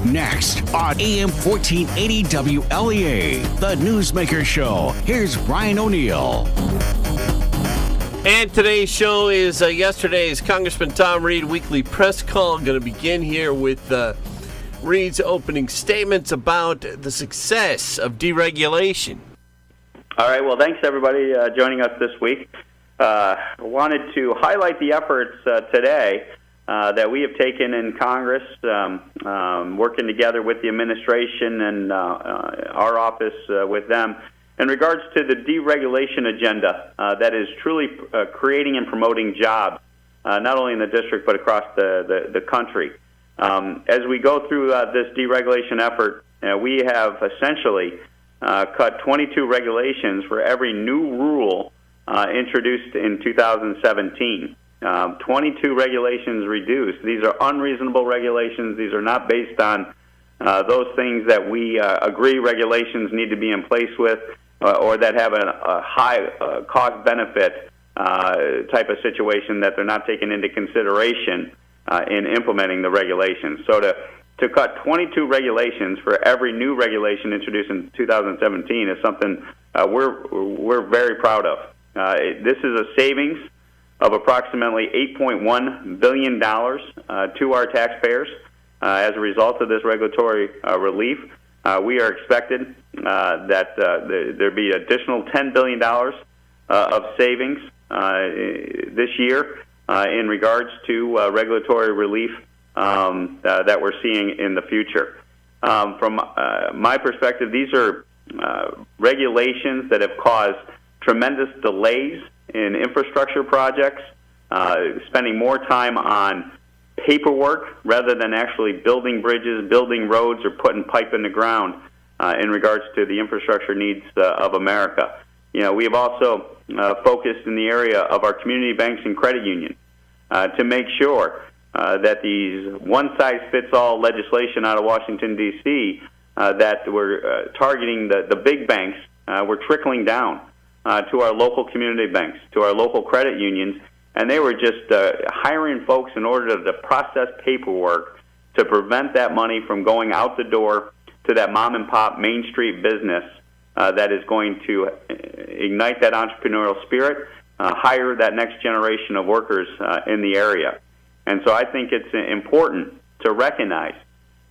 Next on AM 1480 WLEA, the Newsmaker Show. Here's Brian O'Neill. And today's show is yesterday's Congressman Tom Reed weekly press call. Going to begin here with Reed's opening statements about the success of deregulation. All right. Well, thanks, everybody, joining us this week. Wanted to highlight the efforts today that we have taken in Congress, working together with the administration and our office with them in regards to the deregulation agenda that is truly creating and promoting jobs, not only in the district but across the country. As we go through this deregulation effort, we have essentially cut 22 regulations for every new rule introduced in 2017. 22 regulations reduced. These are unreasonable regulations. These are not based on those things that we agree regulations need to be in place with, or that have a high cost-benefit type of situation that they're not taken into consideration in implementing the regulations. So to cut 22 regulations for every new regulation introduced in 2017 is something we're very proud of. This is a savings of approximately $8.1 billion to our taxpayers as a result of this regulatory relief. We are expected that there be additional $10 billion of savings this year in regards to regulatory relief that we're seeing in the future. From my perspective, these are regulations that have caused tremendous delays in infrastructure projects, spending more time on paperwork rather than actually building bridges, building roads, or putting pipe in the ground in regards to the infrastructure needs of America. We have also focused in the area of our community banks and credit unions to make sure that these one-size-fits-all legislation out of Washington, D.C. That we're targeting the big banks, we're trickling down to our local community banks, to our local credit unions, and they were just hiring folks in order to process paperwork to prevent that money from going out the door to that mom-and-pop Main Street business that is going to ignite that entrepreneurial spirit, hire that next generation of workers in the area. And so I think it's important to recognize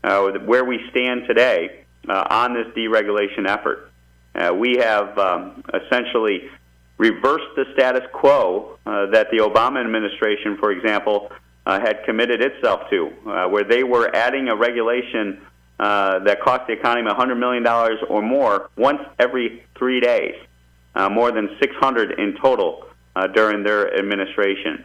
where we stand today on this deregulation effort. We have essentially reversed the status quo that the Obama administration, for example, had committed itself to, where they were adding a regulation that cost the economy $100 million or more once every 3 days, more than 600 in total during their administration.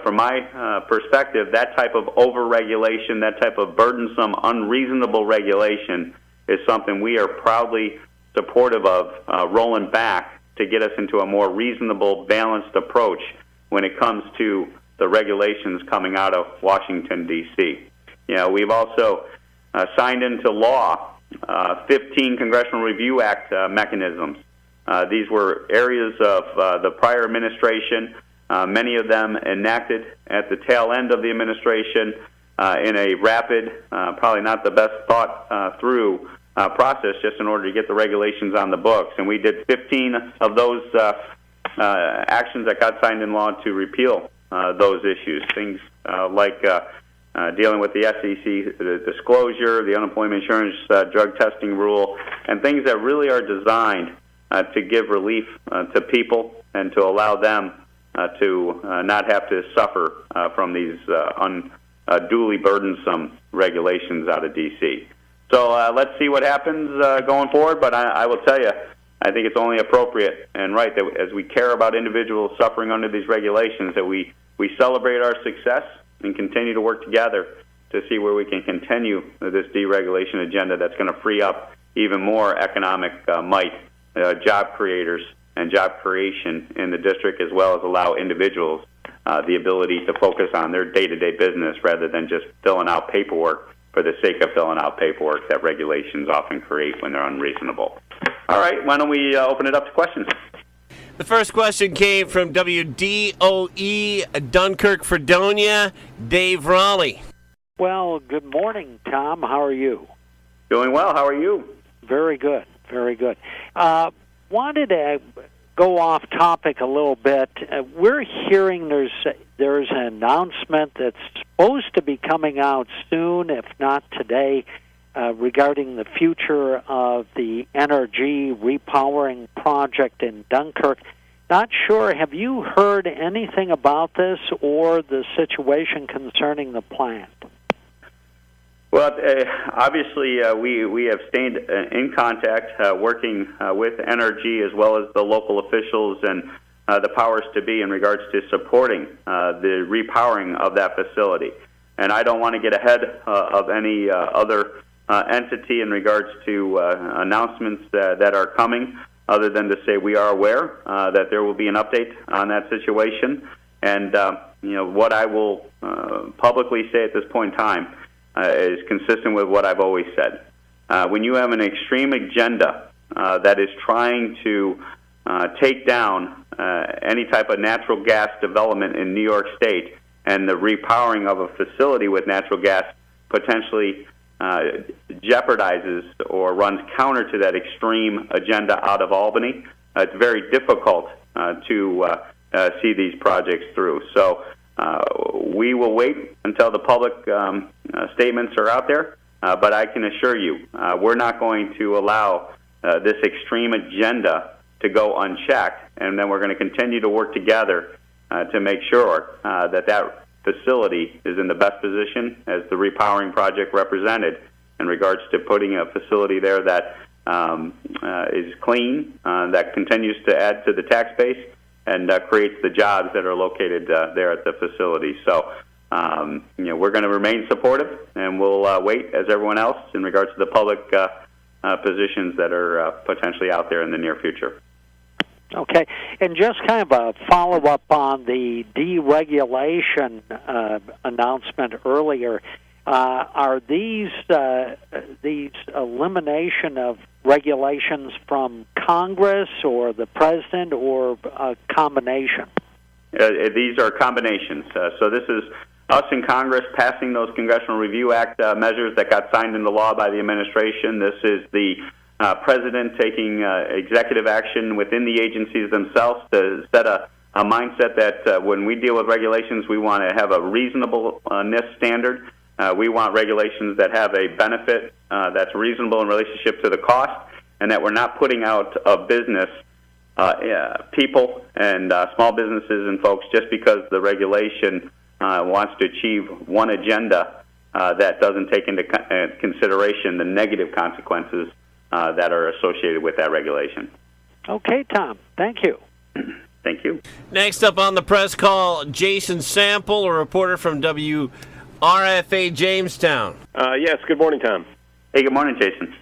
From my perspective, that type of over-regulation, that type of burdensome, unreasonable regulation is something we are proudly supportive of rolling back to get us into a more reasonable, balanced approach when it comes to the regulations coming out of Washington, D.C. We've also signed into law 15 Congressional Review Act mechanisms. These were areas of the prior administration, many of them enacted at the tail end of the administration in a rapid, probably not the best thought through process just in order to get the regulations on the books. And we did 15 of those actions that got signed in law to repeal those issues, things like dealing with the SEC the disclosure, the unemployment insurance drug testing rule, and things that really are designed to give relief to people and to allow them to not have to suffer from these unduly burdensome regulations out of D.C. So let's see what happens going forward, but I will tell you, I think it's only appropriate and right that as we care about individuals suffering under these regulations, that we celebrate our success and continue to work together to see where we can continue this deregulation agenda that's going to free up even more economic might, job creators, and job creation in the district, as well as allow individuals the ability to focus on their day-to-day business rather than just filling out paperwork for the sake of filling out paperwork that regulations often create when they're unreasonable. All right, why don't we open it up to questions? The first question came from WDOE Dunkirk, Fredonia, Dave Raleigh. Well, good morning, Tom. How are you? Doing well. How are you? Very good, very good. Wanted to go off topic a little bit. We're hearing there's an announcement that's supposed to be coming out soon, if not today, regarding the future of the energy repowering project in Dunkirk. Not sure, have you heard anything about this or the situation concerning the plant? Well, obviously, we have stayed in contact, working with NRG as well as the local officials and the powers to be in regards to supporting the repowering of that facility. And I don't want to get ahead of any other entity in regards to announcements that are coming, other than to say we are aware that there will be an update on that situation. And what I will publicly say at this point in time is consistent with what I've always said. When you have an extreme agenda that is trying to take down any type of natural gas development in New York State, and the repowering of a facility with natural gas potentially jeopardizes or runs counter to that extreme agenda out of Albany, it's very difficult to see these projects through. So we will wait until the public statements are out there, but I can assure you we're not going to allow this extreme agenda to go unchecked, and then we're going to continue to work together to make sure that facility is in the best position as the repowering project represented in regards to putting a facility there that is clean, that continues to add to the tax base, and creates the jobs that are located there at the facility. So, we're going to remain supportive, and we'll wait as everyone else in regards to the public positions that are potentially out there in the near future. Okay, and just kind of a follow-up on the deregulation announcement earlier. Are these elimination of regulations from Congress or the President, or a combination? These are combinations. So this is us in Congress passing those Congressional Review Act measures that got signed into law by the administration. This is the President taking executive action within the agencies themselves to set a mindset that when we deal with regulations, we want to have a reasonableness standard. We want regulations that have a benefit that's reasonable in relationship to the cost, and that we're not putting out of business people and small businesses and folks just because the regulation wants to achieve one agenda that doesn't take into consideration the negative consequences that are associated with that regulation. Okay, Tom. Thank you. Thank you. Next up on the press call, Jason Sample, a reporter from WRFA Jamestown. Yes, good morning, Tom. Hey, good morning, Jason.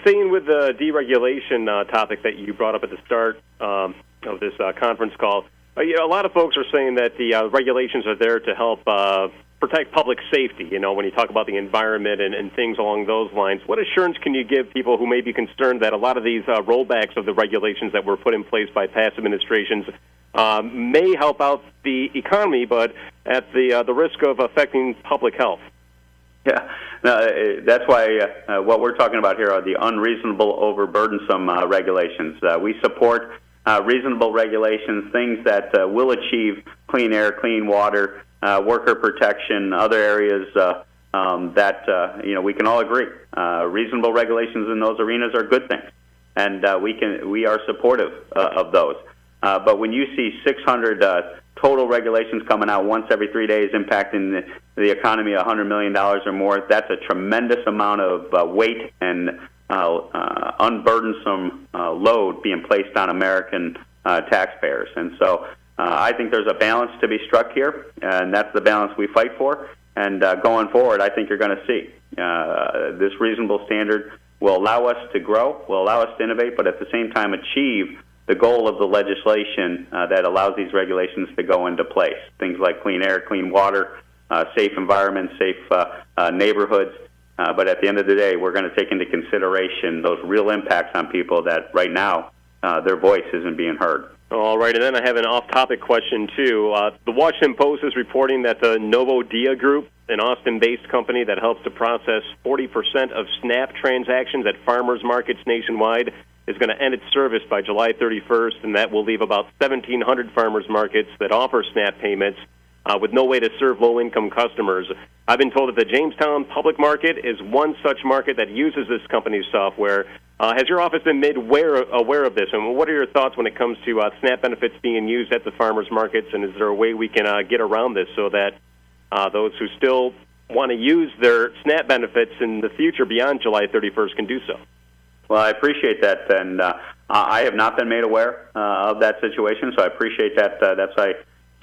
Staying with the deregulation topic that you brought up at the start of this conference call, a lot of folks are saying that the regulations are there to help protect public safety, when you talk about the environment and things along those lines. What assurance can you give people who may be concerned that a lot of these rollbacks of the regulations that were put in place by past administrations may help out the economy, but at the risk of affecting public health? Yeah, that's why what we're talking about here are the unreasonable, overburdensome regulations. We support reasonable regulations, things that will achieve clean air, clean water, worker protection, other areas that we can all agree. Reasonable regulations in those arenas are good things, and we are supportive of those. But when you see 600 total regulations coming out once every 3 days, impacting the economy $100 million or more, that's a tremendous amount of weight and unburdensome load being placed on American taxpayers. And so I think there's a balance to be struck here, and that's the balance we fight for. And going forward, I think you're going to see this reasonable standard will allow us to grow, will allow us to innovate, but at the same time achieve the goal of the legislation that allows these regulations to go into place. Things like clean air, clean water, safe environments, safe neighborhoods. But at the end of the day, we're going to take into consideration those real impacts on people that right now their voice isn't being heard. All right, and then I have an off-topic question, too. The Washington Post is reporting that the Wlea Group, an Austin-based company that helps to process 40% of SNAP transactions at farmers markets nationwide, is going to end its service by July 31st, and that will leave about 1,700 farmers markets that offer SNAP payments with no way to serve low-income customers. I've been told that the Jamestown Public Market is one such market that uses this company's software. Has your office been made aware of this? And what are your thoughts when it comes to SNAP benefits being used at the farmers markets? And is there a way we can get around this so that those who still want to use their SNAP benefits in the future beyond July 31st can do so? Well, I appreciate that, and I have not been made aware of that situation, so I appreciate that. That's why I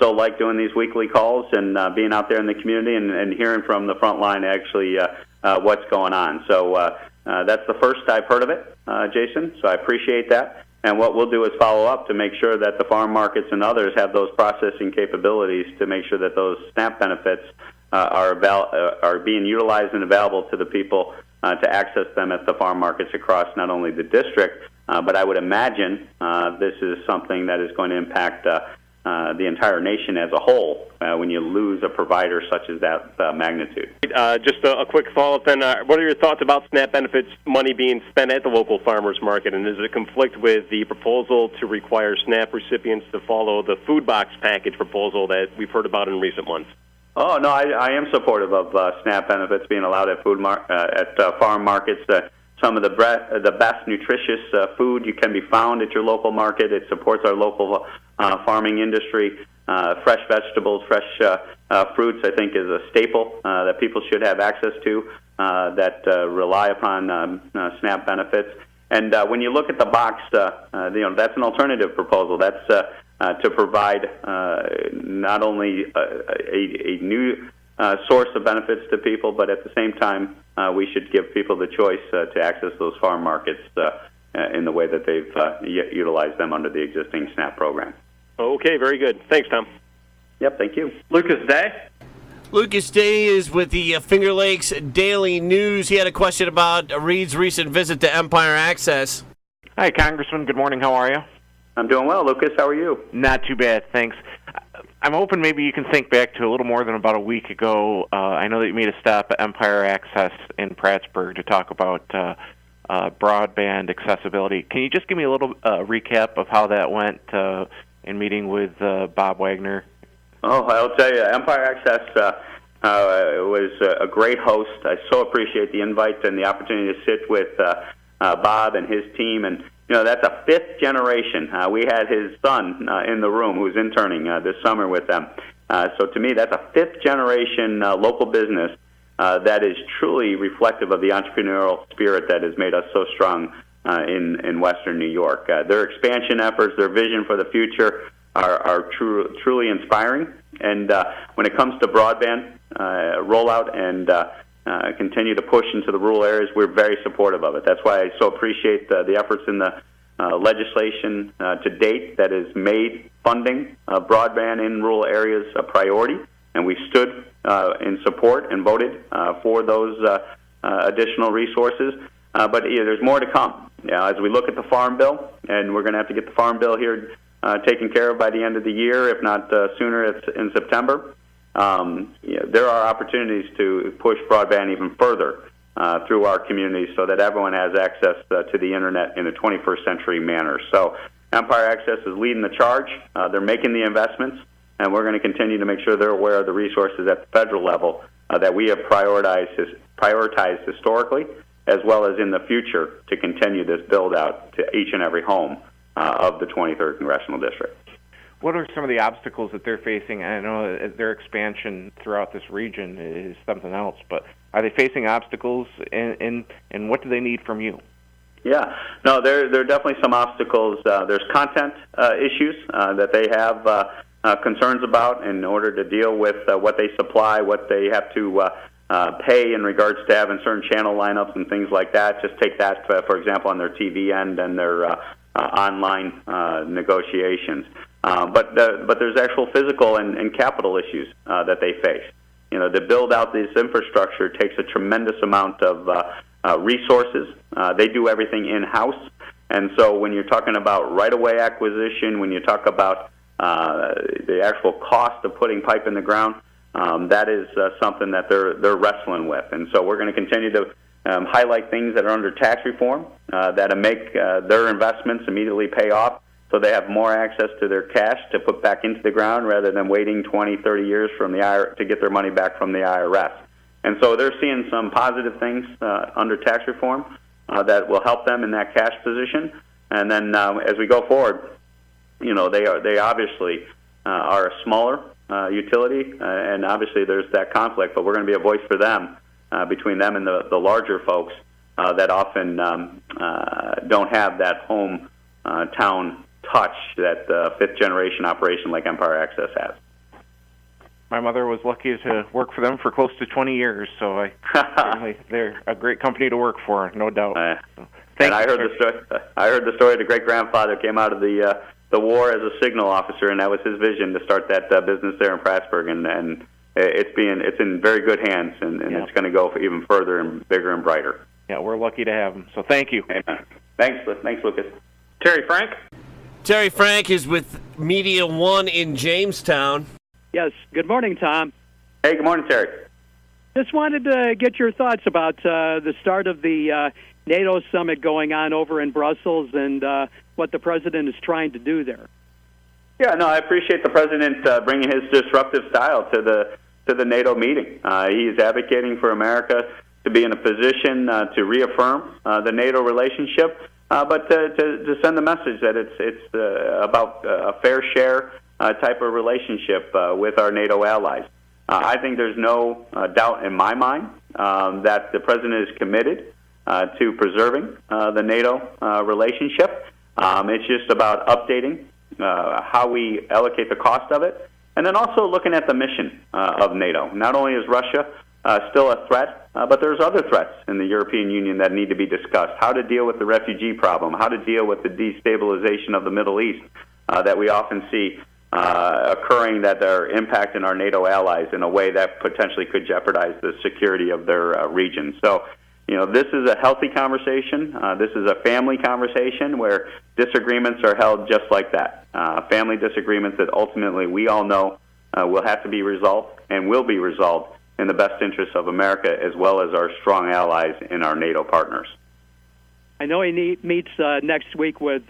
so like doing these weekly calls and being out there in the community and hearing from the front line actually what's going on. So that's the first I've heard of it, Jason, so I appreciate that. And what we'll do is follow up to make sure that the farm markets and others have those processing capabilities to make sure that those SNAP benefits are being utilized and available to the people to access them at the farm markets across not only the district, but I would imagine this is something that is going to impact the entire nation as a whole when you lose a provider such as that magnitude. Just a quick follow-up then. What are your thoughts about SNAP benefits money being spent at the local farmers market, and does it conflict with the proposal to require SNAP recipients to follow the food box package proposal that we've heard about in recent months? Oh, no, I am supportive of SNAP benefits being allowed at farm markets. Some of the best nutritious food you can be found at your local market. It supports our local farming industry. Fresh vegetables, fresh fruits, I think, is a staple that people should have access to that rely upon SNAP benefits. And when you look at the box, that's an alternative proposal. That's to provide not only a new source of benefits to people, but at the same time, we should give people the choice to access those farm markets in the way that they've utilized them under the existing SNAP program. Okay, very good. Thanks, Tom. Yep, thank you. Lucas Day. Lucas Day is with the Finger Lakes Daily News. He had a question about Reed's recent visit to Empire Access. Hi, Congressman. Good morning. How are you? I'm doing well, Lucas. How are you? Not too bad, thanks. I'm hoping maybe you can think back to a little more than about a week ago. I know that you made a stop at Empire Access in Prattsburg to talk about broadband accessibility. Can you just give me a little recap of how that went in meeting with Bob Wagner? Oh, I'll tell you, Empire Access was a great host. I so appreciate the invite and the opportunity to sit with Bob and his team. And, you know, that's a fifth generation. We had his son in the room who's interning this summer with them. So to me, that's a fifth generation local business that is truly reflective of the entrepreneurial spirit that has made us so strong in Western New York. Their expansion efforts, their vision for the future are truly inspiring. And when it comes to broadband rollout and continue to push into the rural areas, we're very supportive of it. That's why I so appreciate the efforts in the legislation to date that has made funding broadband in rural areas a priority. And we stood in support and voted for those additional resources. But there's more to come. As we look at the Farm Bill, and we're going to have to get the Farm Bill here taken care of by the end of the year, if not sooner, it's in September. There are opportunities to push broadband even further through our communities so that everyone has access to the Internet in a 21st century manner. So Empire Access is leading the charge. They're making the investments, and we're going to continue to make sure they're aware of the resources at the federal level that we have prioritized historically, as well as in the future, to continue this build-out to each and every home of the 23rd Congressional District. What are some of the obstacles that they're facing? I know their expansion throughout this region is something else, but are they facing obstacles, and what do they need from you? Yeah, no, there are definitely some obstacles. There's content issues that they have concerns about in order to deal with what they supply, what they have to pay in regards to having certain channel lineups and things like that. Just take that, for example, on their TV end and their online negotiations. But there's actual physical and capital issues that they face. You know, to build out this infrastructure takes a tremendous amount of resources. They do everything in-house, And so when you're talking about right-of-way acquisition, when you talk about the actual cost of putting pipe in the ground, that is something that they're wrestling with. And so we're going to continue to highlight things that are under tax reform that make their investments immediately pay off, so they have more access to their cash to put back into the ground rather than waiting 20, 30 years from the IRS to get their money back from the IRS. And so they're seeing some positive things under tax reform that will help them in that cash position. And then as we go forward, they obviously are a smaller utility, and obviously there's that conflict, but we're going to be a voice for them between them and the larger folks that often don't have that home town touch that fifth-generation operation like Empire Access has. My mother was lucky to work for them for close to 20 years, so certainly they're a great company to work for, no doubt. And I heard the story of the great-grandfather came out of the war as a signal officer, and that was his vision to start that business there in Prattsburg, and it's in very good hands, and it's going to go even further and bigger and brighter. Yeah, we're lucky to have him, so thank you. Amen. Thanks, Lucas. Terry Frank? Terry Frank is with Media One in Jamestown. Yes. Good morning, Tom. Hey, good morning, Terry. Just wanted to get your thoughts about the start of the NATO summit going on over in Brussels and what the president is trying to do there. Yeah, no, I appreciate the president bringing his disruptive style to the NATO meeting. He is advocating for America to be in a position to reaffirm the NATO relationship, but to send the message that it's about a fair share type of relationship with our NATO allies. I think there's no doubt in my mind that the president is committed to preserving the NATO relationship. It's just about updating how we allocate the cost of it, and then also looking at the mission of NATO. Not only is Russia still a threat, but there's other threats in the European Union that need to be discussed. How to deal with the refugee problem, how to deal with the destabilization of the Middle East that we often see occurring, that are impacting our NATO allies in a way that potentially could jeopardize the security of their region. So, this is a healthy conversation. This is a family conversation where disagreements are held just like that. Family disagreements that ultimately we all know will have to be resolved and will be resolved in the best interests of America as well as our strong allies in our NATO partners. I know he meets next week with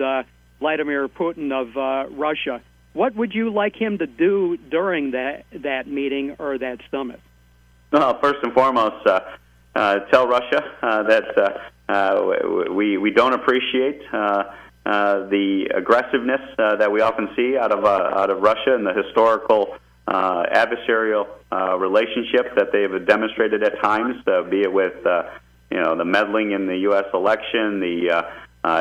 Vladimir Putin of Russia. What would you like him to do during that meeting or that summit? Well, first and foremost, tell Russia that we don't appreciate the aggressiveness that we often see out of Russia and the historical adversarial relationship that they have demonstrated at times, be it with the meddling in the U.S. election, the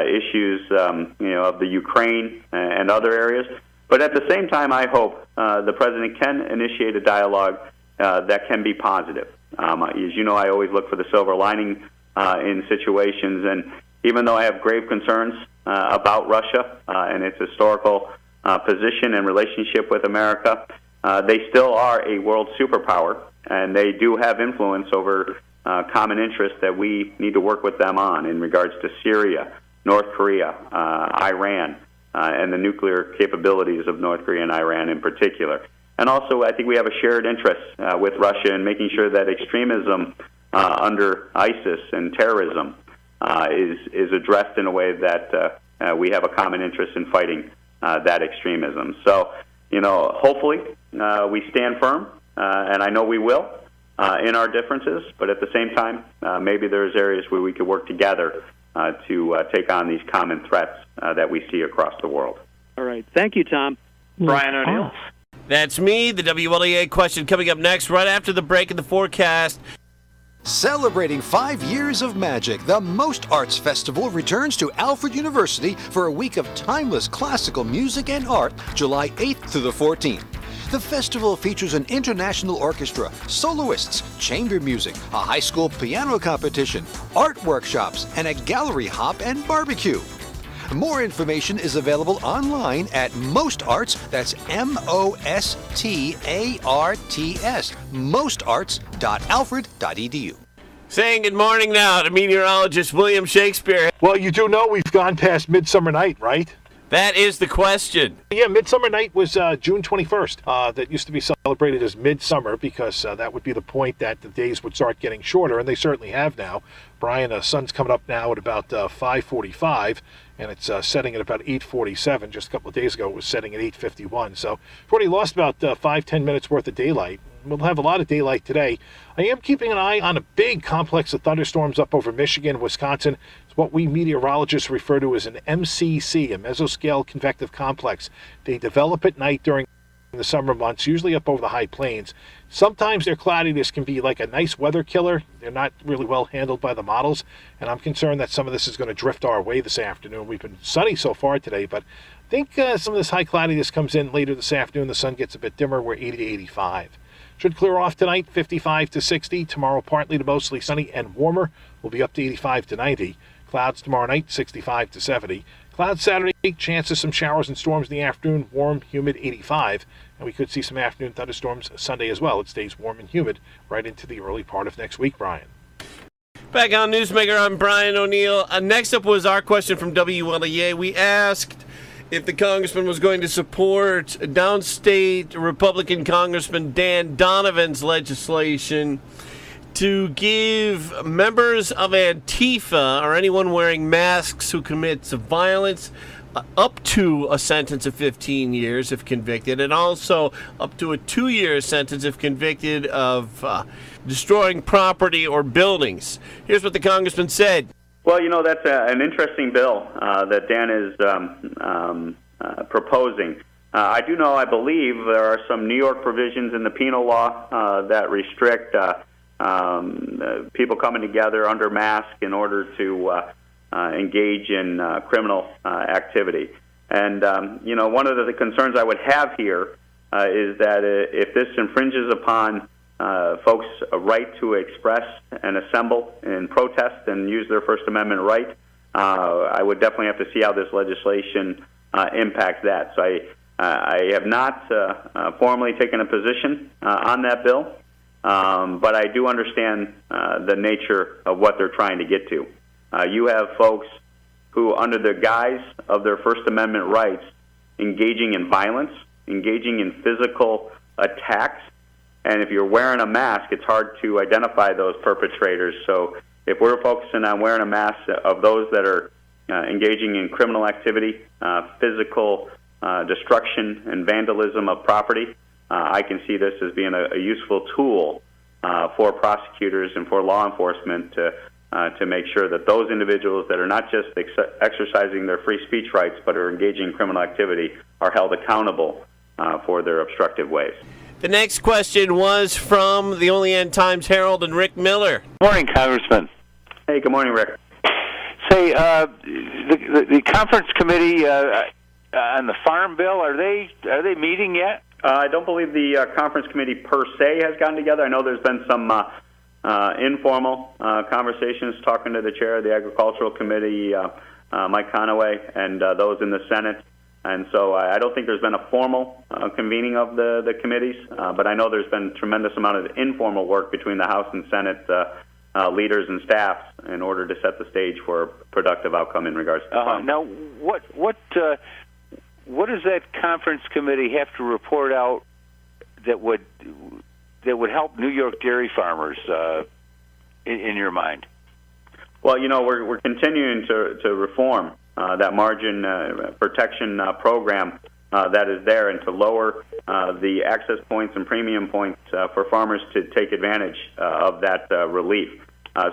issues of the Ukraine and other areas. But at the same time, I hope the president can initiate a dialogue that can be positive. As you know, I always look for the silver lining in situations, and even though I have grave concerns about Russia and its historical position and relationship with America, they still are a world superpower, and they do have influence over common interests that we need to work with them on in regards to Syria, North Korea, Iran, and the nuclear capabilities of North Korea and Iran in particular. And also, I think we have a shared interest with Russia in making sure that extremism under ISIS and terrorism is addressed in a way that we have a common interest in fighting that extremism. So, hopefully we stand firm, and I know we will, in our differences, but at the same time, maybe there's areas where we could work together to take on these common threats that we see across the world. All right. Thank you, Tom. Brian O'Neill. That's me. The WLEA question coming up next, right after the break in the forecast. Celebrating 5 years of magic, the Most Arts Festival returns to Alfred University for a week of timeless classical music and art, July 8th through the 14th. The festival features an international orchestra, soloists, chamber music, a high school piano competition, art workshops, and a gallery hop and barbecue. More information is available online at Most Arts, that's MOSTARTS, mostarts.alfred.edu. Saying good morning now to meteorologist William Shakespeare. Well, you do know we've gone past Midsummer Night, right? That is the question. Yeah, Midsummer Night was June 21st. That used to be celebrated as Midsummer because that would be the point that the days would start getting shorter, and they certainly have now. Brian, the sun's coming up now at about 5:45, and it's setting at about 8:47. Just a couple of days ago, it was setting at 8:51. So we've already lost about 5-10 minutes worth of daylight. We'll have a lot of daylight today. I am keeping an eye on a big complex of thunderstorms up over Michigan, Wisconsin. It's what we meteorologists refer to as an MCC, a mesoscale convective complex. They develop at night during the summer months, usually up over the high plains. Sometimes their cloudiness can be like a nice weather killer. They're not really well handled by the models, and I'm concerned that some of this is going to drift our way this afternoon. We've been sunny so far today, but I think some of this high cloudiness comes in later this afternoon. The sun gets a bit dimmer. We're 80 to 85. Should clear off tonight, 55 to 60. Tomorrow, partly to mostly sunny and warmer. We'll be up to 85 to 90. Clouds tomorrow night, 65 to 70. Clouds Saturday, chance of some showers and storms in the afternoon, warm, humid, 85. And we could see some afternoon thunderstorms Sunday as well. It stays warm and humid right into the early part of next week, Brian. Back on Newsmaker, I'm Brian O'Neill. Next up was our question from Wlea. We asked if the congressman was going to support downstate Republican Congressman Dan Donovan's legislation to give members of Antifa or anyone wearing masks who commits violence up to a sentence of 15 years if convicted, and also up to a 2-year sentence if convicted of destroying property or buildings. Here's what the congressman said. Well, that's an interesting bill that Dan is proposing. I believe there are some New York provisions in the penal law that restrict people coming together under mask in order to engage in criminal activity. And, one of the concerns I would have here is that if this infringes upon folks' right to express and assemble and protest and use their First Amendment right, I would definitely have to see how this legislation impacts that. So I have not formally taken a position on that bill, but I do understand the nature of what they're trying to get to. You have folks who, under the guise of their First Amendment rights, engaging in violence, engaging in physical attacks, and if you're wearing a mask, it's hard to identify those perpetrators. So if we're focusing on wearing a mask of those that are engaging in criminal activity, physical destruction and vandalism of property, I can see this as being a useful tool for prosecutors and for law enforcement to make sure that those individuals that are not just exercising their free speech rights but are engaging in criminal activity are held accountable for their obstructive ways. The next question was from the Olean Times-Herald and Rick Miller. Morning, Congressman. Hey, good morning, Rick. Say, the conference committee on the farm bill, are they meeting yet? I don't believe the conference committee per se has gotten together. I know there's been some informal conversations talking to the chair of the Agricultural Committee, Mike Conaway, and those in the Senate. And so I don't think there's been a formal convening of the committees, but I know there's been a tremendous amount of informal work between the House and Senate leaders and staffs in order to set the stage for a productive outcome in regards to the farm. Now, what does that conference committee have to report out that would help New York dairy farmers in your mind? Well, we're continuing to reform that margin protection program that is there, and to lower the access points and premium points for farmers to take advantage of that relief.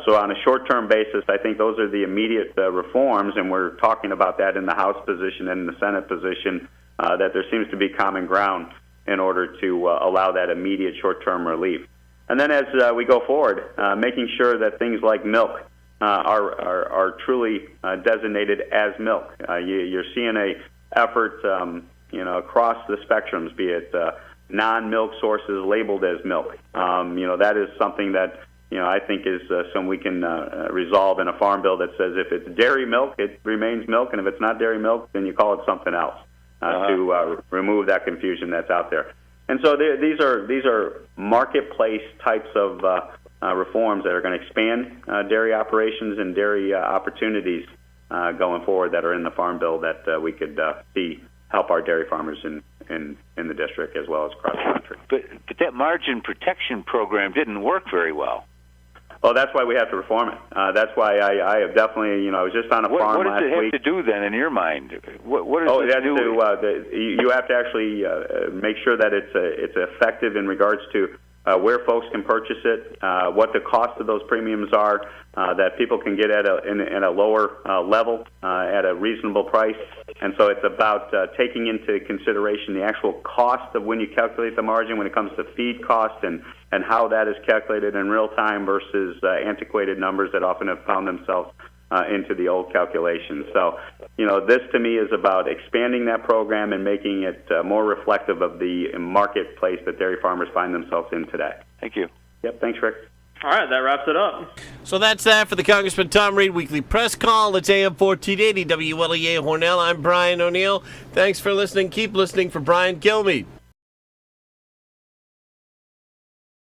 So on a short-term basis, I think those are the immediate reforms, and we're talking about that in the House position and in the Senate position, that there seems to be common ground in order to allow that immediate short-term relief. And then as we go forward, making sure that things like milk are truly designated as milk. You're seeing a effort, across the spectrums, be it non-milk sources labeled as milk. That is something that I think is something we can resolve in a farm bill that says if it's dairy milk, it remains milk, and if it's not dairy milk, then you call it something else to remove that confusion that's out there. And so these are marketplace types of reforms that are going to expand dairy operations and dairy opportunities going forward that are in the Farm Bill that we could see help our dairy farmers in the district as well as across the country. But that margin protection program didn't work very well. Well, that's why we have to reform it. That's why I have definitely, I was just on a farm last week. What does it have to do then, in your mind? What does it it has do? You have to actually make sure that it's effective in regards to where folks can purchase it, what the cost of those premiums are, that people can get at a lower level at a reasonable price. And so it's about taking into consideration the actual cost of when you calculate the margin when it comes to feed cost and how that is calculated in real time versus antiquated numbers that often have found themselves into the old calculations. So, this to me is about expanding that program and making it more reflective of the marketplace that dairy farmers find themselves in today. Thank you. Yep, thanks, Rick. All right, that wraps it up. So that's that for the Congressman Tom Reed Weekly Press Call. It's AM 1480 WLEA Hornell. I'm Brian O'Neill. Thanks for listening. Keep listening for Brian Kilmeade.